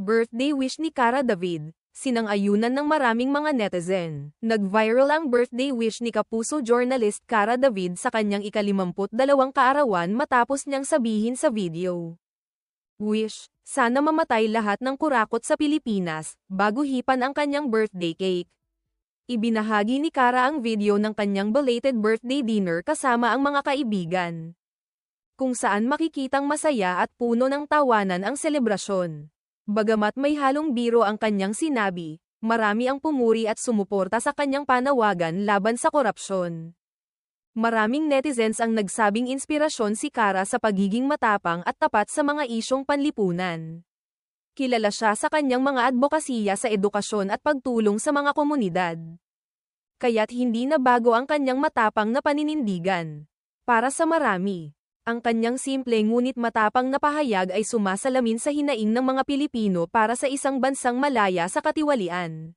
Birthday wish ni Cara David, sinang-ayunan ng maraming mga netizen. Nag-viral ang birthday wish ni kapuso journalist Cara David sa kanyang ika-52 kaarawan matapos niyang sabihin sa video. Wish, sana mamatay lahat ng kurakot sa Pilipinas, bago hipan ang kanyang birthday cake. Ibinahagi ni Cara ang video ng kanyang belated birthday dinner kasama ang mga kaibigan, kung saan makikitang masaya at puno ng tawanan ang selebrasyon. Bagamat may halong biro ang kanyang sinabi, marami ang pumuri at sumuporta sa kanyang panawagan laban sa korupsyon. Maraming netizens ang nagsabing inspirasyon si Cara sa pagiging matapang at tapat sa mga isyong panlipunan. Kilala siya sa kanyang mga advokasya sa edukasyon at pagtulong sa mga komunidad. Kaya't hindi na bago ang kanyang matapang na paninindigan. Para sa marami, ang kanyang simple ngunit matapang na pahayag ay sumasalamin sa hinaing ng mga Pilipino para sa isang bansang malaya sa katiwalian.